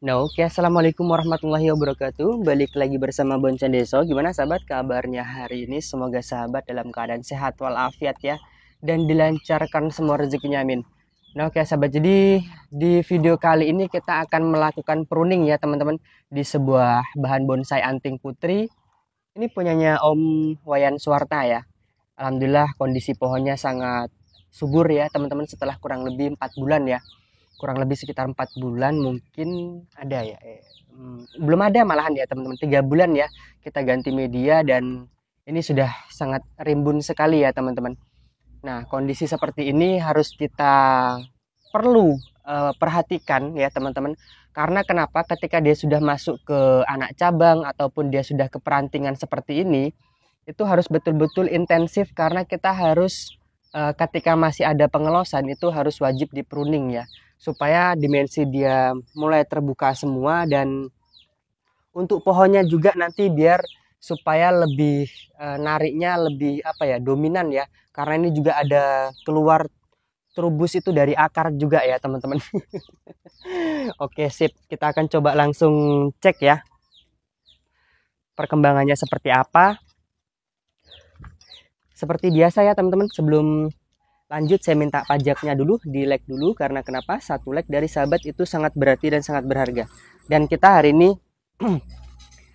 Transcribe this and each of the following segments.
Nah, oke, assalamualaikum warahmatullahi wabarakatuh. Balik lagi bersama Boncan Deso. Gimana sahabat kabarnya hari ini? Semoga sahabat dalam keadaan sehat walafiat ya, dan dilancarkan semua rezekinya, amin. Nah, oke sahabat. Jadi di video kali ini kita akan melakukan pruning ya teman-teman di sebuah bahan bonsai anting putri. Ini punyanya Om Wayan Suwarta ya. Alhamdulillah kondisi pohonnya sangat subur ya teman-teman setelah kurang lebih 4 bulan ya. Kurang lebih sekitar 4 bulan mungkin ada ya. Belum ada malahan ya teman-teman. 3 bulan ya kita ganti media dan ini sudah sangat rimbun sekali ya teman-teman. Nah, kondisi seperti ini harus kita perlu perhatikan ya teman-teman. Karena kenapa? Ketika dia sudah masuk ke anak cabang ataupun dia sudah ke perantingan seperti ini, itu harus betul-betul intensif karena kita harus ketika masih ada pengelosan itu harus wajib di pruning ya supaya dimensi dia mulai terbuka semua dan untuk pohonnya juga nanti biar supaya lebih nariknya lebih apa ya dominan ya karena ini juga ada keluar trubus itu dari akar juga ya teman-teman. Oke sip, kita akan coba langsung cek ya perkembangannya seperti apa. Seperti biasa ya teman-teman, sebelum lanjut saya minta pajaknya dulu, di like dulu karena kenapa? Satu like dari sahabat itu sangat berarti dan sangat berharga. Dan kita hari ini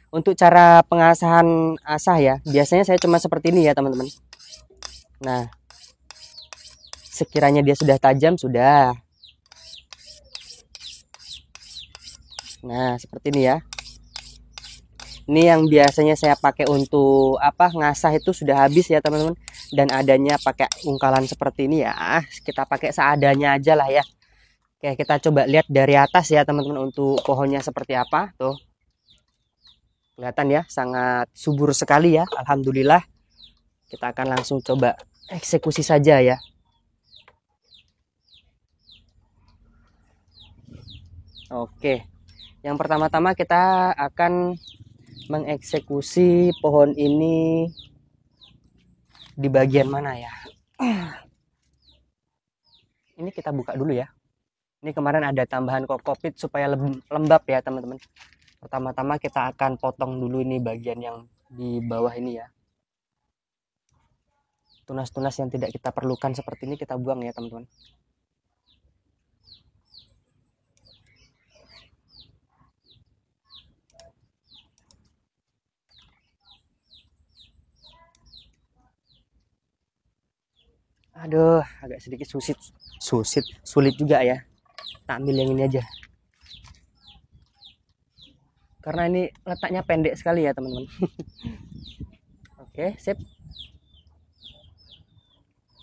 untuk cara pengasahan asah ya, biasanya saya cuma seperti ini ya teman-teman. Nah, sekiranya dia sudah tajam sudah. Nah, seperti ini ya. Ini yang biasanya saya pakai untuk apa ngasah itu sudah habis ya teman-teman. Dan adanya pakai ungkalan seperti ini ya, kita pakai seadanya aja lah ya. Oke, kita coba lihat dari atas ya teman-teman untuk pohonnya seperti apa. Tuh, kelihatan ya, sangat subur sekali ya. Alhamdulillah. Kita akan langsung coba eksekusi saja ya. Oke, yang pertama-tama kita akan mengeksekusi pohon ini di bagian mana ya? Ini kita buka dulu ya. Ini kemarin ada tambahan kokopit supaya lembab ya teman-teman. Pertama-tama kita akan potong dulu ini bagian yang di bawah ini ya. Tunas-tunas yang tidak kita perlukan seperti ini kita buang ya teman-teman. Aduh, agak sedikit sulit juga ya. Tak ambil yang ini aja. Karena ini letaknya pendek sekali ya teman-teman. Oke, sip.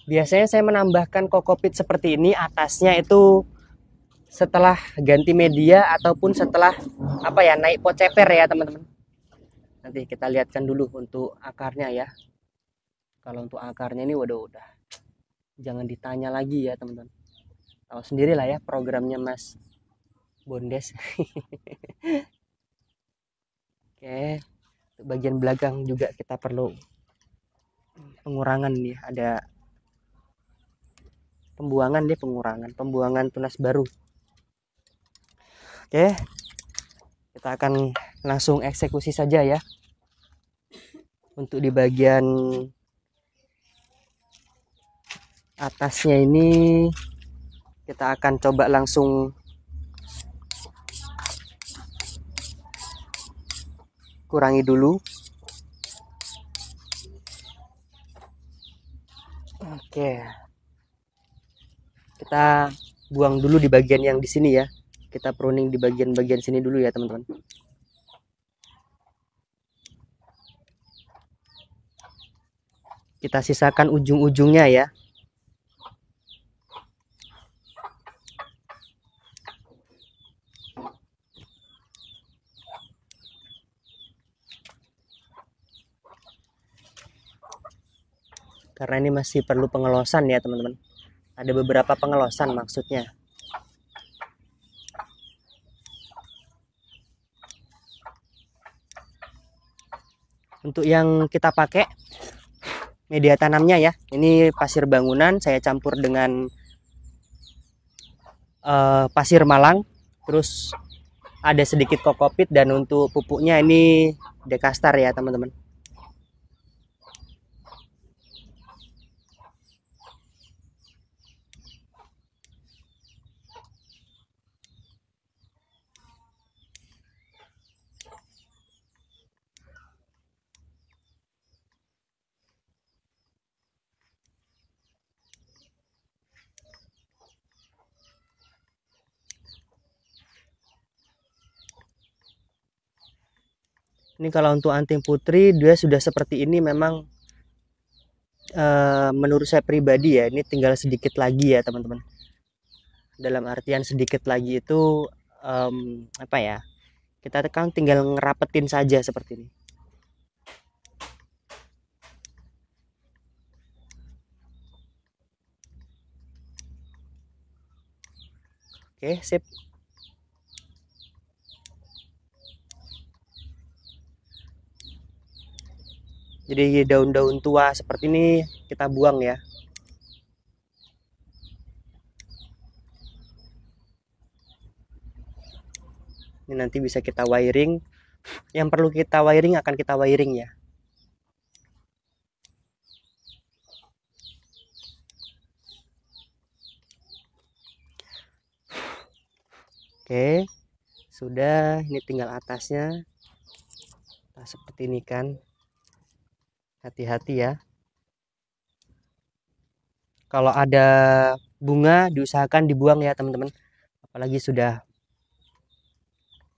Biasanya saya menambahkan kokopit seperti ini atasnya itu setelah ganti media ataupun setelah apa ya naik pot ceper ya teman-teman. Nanti kita lihatkan dulu untuk akarnya ya. Kalau untuk akarnya ini waduh udah jangan ditanya lagi ya teman-teman. Tahu sendiri lah ya programnya Mas Bondes. Oke, bagian belakang juga kita perlu pengurangan nih, ada pembuangan tunas baru. Oke, kita akan langsung eksekusi saja ya. Untuk di bagian atasnya ini kita akan coba langsung kurangi dulu. Oke, kita buang dulu di bagian yang di sini ya. Kita pruning di bagian-bagian sini dulu ya teman-teman. Kita sisakan ujung-ujungnya ya. Karena ini masih perlu pengelosan ya teman-teman. Ada beberapa pengelosan maksudnya. Untuk yang kita pakai media tanamnya ya, ini pasir bangunan saya campur dengan pasir Malang, terus ada sedikit kokopit, dan untuk pupuknya ini Dekastar ya teman-teman. Ini kalau untuk anting putri dia sudah seperti ini memang, menurut saya pribadi ya, ini tinggal sedikit lagi ya teman-teman. Dalam artian sedikit lagi itu apa ya? Kita kan tinggal ngerapetin saja seperti ini. Oke, sip. Jadi daun-daun tua seperti ini kita buang ya. Ini nanti bisa kita wiring. Yang perlu kita wiring akan kita wiring ya. Oke, sudah. Ini tinggal atasnya. Nah, seperti ini kan. Hati-hati ya. Kalau ada bunga diusahakan dibuang ya teman-teman. Apalagi sudah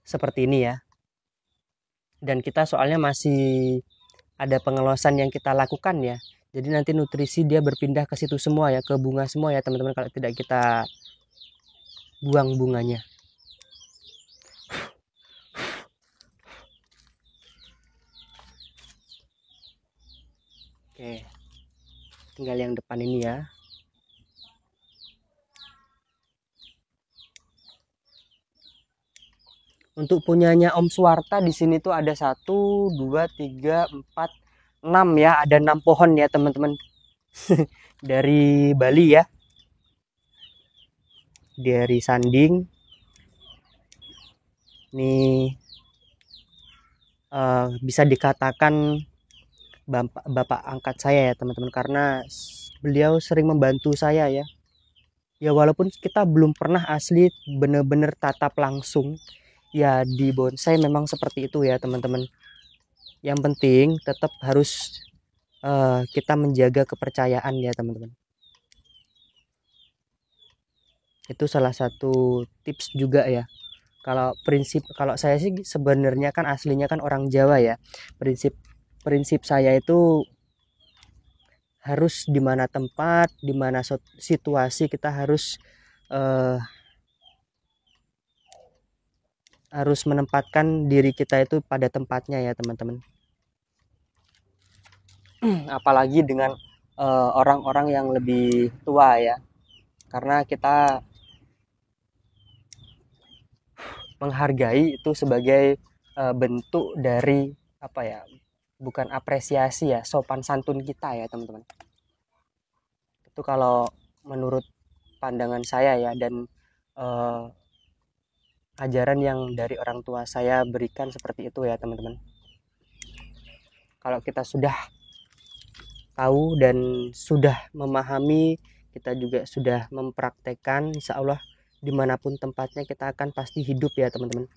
seperti ini ya. Dan kita soalnya masih ada pengelosan yang kita lakukan ya. Jadi nanti nutrisi dia berpindah ke situ semua ya, ke bunga semua ya teman-teman, kalau tidak kita buang bunganya. Oke, tinggal yang depan ini ya. Untuk punyanya Om Suwarta di sini tuh ada 1, 2, 3, 4, 6 ya. Ada 6 pohon ya teman-teman. Dari Bali ya. Dari Sanding. Ini bisa dikatakan bapak angkat saya ya teman-teman, karena beliau sering membantu saya ya. Ya walaupun kita belum pernah asli bener-bener tatap langsung ya, di bonsai memang seperti itu ya teman-teman. Yang penting tetap harus kita menjaga kepercayaan ya teman-teman. Itu salah satu tips juga ya. Kalau saya sih sebenarnya kan aslinya kan orang Jawa ya. Prinsip saya itu harus di mana tempat, di mana situasi kita harus menempatkan diri kita itu pada tempatnya ya teman-teman. Apalagi dengan orang-orang yang lebih tua ya, karena kita menghargai itu sebagai bentuk dari apa ya, bukan apresiasi ya, sopan santun kita ya teman-teman. Itu kalau menurut pandangan saya ya, dan ajaran yang dari orang tua saya berikan seperti itu ya teman-teman. Kalau kita sudah tahu dan sudah memahami, kita juga sudah mempraktekkan, insya Allah dimanapun tempatnya kita akan pasti hidup ya teman-teman.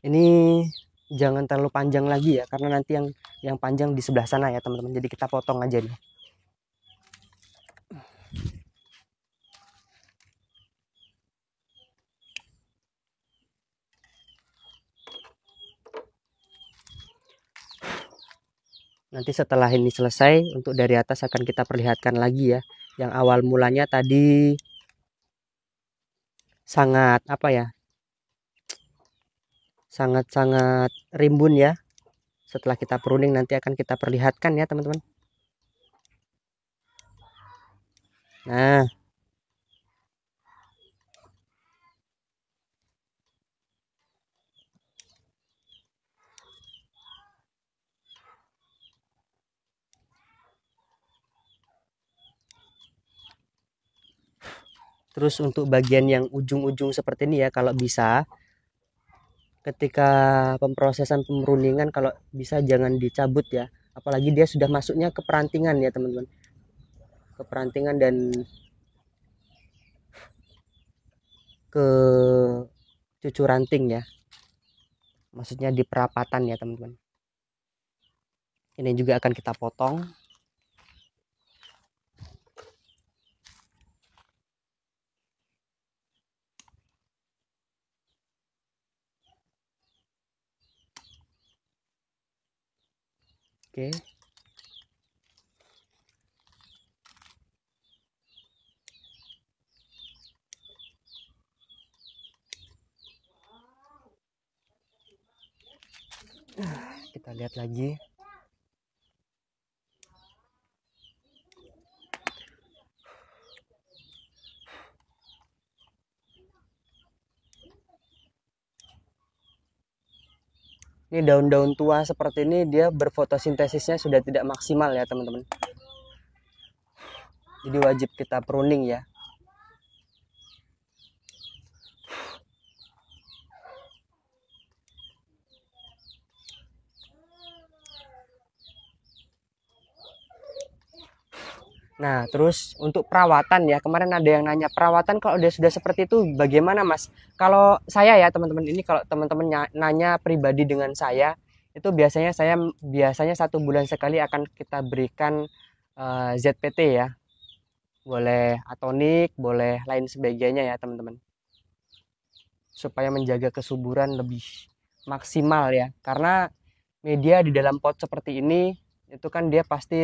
Ini jangan terlalu panjang lagi ya, karena nanti yang panjang di sebelah sana ya teman-teman. Jadi kita potong aja nih. Nanti setelah ini selesai, untuk dari atas akan kita perlihatkan lagi ya. Yang awal mulanya tadi sangat apa ya, sangat-sangat rimbun ya. Setelah kita pruning nanti akan kita perlihatkan ya teman-teman. Nah, terus untuk bagian yang ujung-ujung seperti ini ya, kalau bisa ketika pemrosesan pemruningan kalau bisa jangan dicabut ya. Apalagi dia sudah masuknya ke perantingan ya teman-teman. Ke perantingan dan ke cucu ranting ya. Maksudnya di perapatan ya teman-teman. Ini juga akan kita potong. Oke. Kita lihat lagi. Ini daun-daun tua seperti ini dia berfotosintesisnya sudah tidak maksimal ya teman-teman. Jadi wajib kita pruning ya. Nah, terus untuk perawatan ya, kemarin ada yang nanya perawatan kalau dia sudah seperti itu bagaimana Mas? Kalau saya ya teman-teman, ini kalau teman-teman nanya pribadi dengan saya, itu biasanya 1 bulan sekali akan kita berikan ZPT ya. Boleh atonik, boleh lain sebagainya ya teman-teman. Supaya menjaga kesuburan lebih maksimal ya. Karena media di dalam pot seperti ini itu kan dia pasti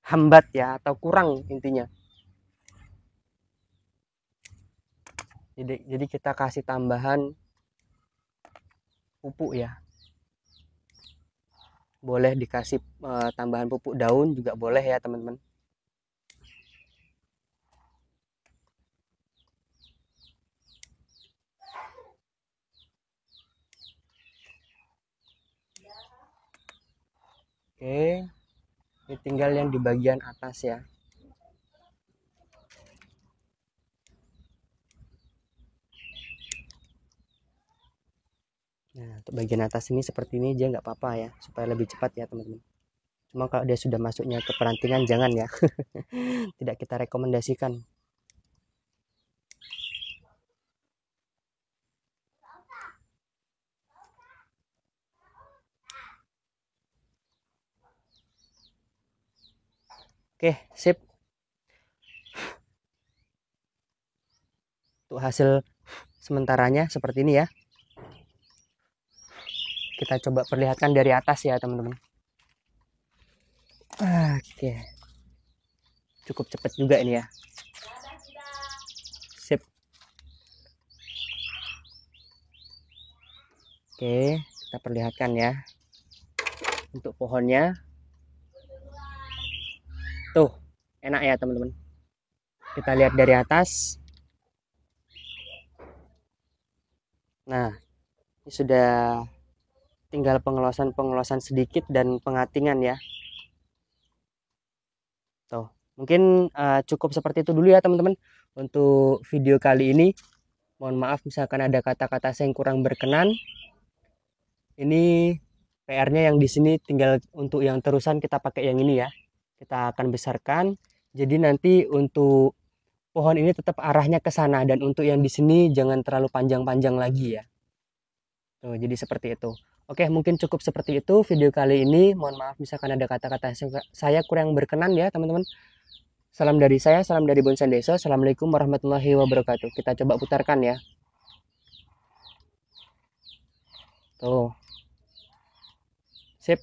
hambat ya atau kurang intinya. Jadi kita kasih tambahan pupuk ya. Boleh dikasih tambahan pupuk daun juga boleh ya teman-teman. Oke, ini tinggal yang di bagian atas ya. Nah, untuk bagian atas ini seperti ini aja nggak apa-apa ya, supaya lebih cepat ya teman-teman. Cuma kalau dia sudah masuknya ke perantingan jangan ya. Tidak kita rekomendasikan. Oke, sip. Untuk hasil sementaranya seperti ini ya. Kita coba perlihatkan dari atas ya teman-teman. Oke. Cukup cepat juga ini ya. Sip. Oke, kita perlihatkan ya. Untuk pohonnya. Tuh, enak ya teman-teman. Kita lihat dari atas. Nah, ini sudah tinggal pengelosan sedikit dan pengatingan ya. Tuh, mungkin cukup seperti itu dulu ya teman-teman untuk video kali ini. Mohon maaf misalkan ada kata-kata saya yang kurang berkenan. Ini PR-nya yang di sini, tinggal untuk yang terusan kita pakai yang ini ya. Kita akan besarkan. Jadi nanti untuk pohon ini tetap arahnya ke sana, dan untuk yang di sini jangan terlalu panjang-panjang lagi ya. Tuh, jadi seperti itu. Oke, mungkin cukup seperti itu video kali ini. Mohon maaf misalkan ada kata-kata saya kurang berkenan ya teman-teman. Salam dari saya, salam dari Bonsai Desa. Assalamualaikum warahmatullahi wabarakatuh. Kita coba putarkan ya. Tuh. Sip.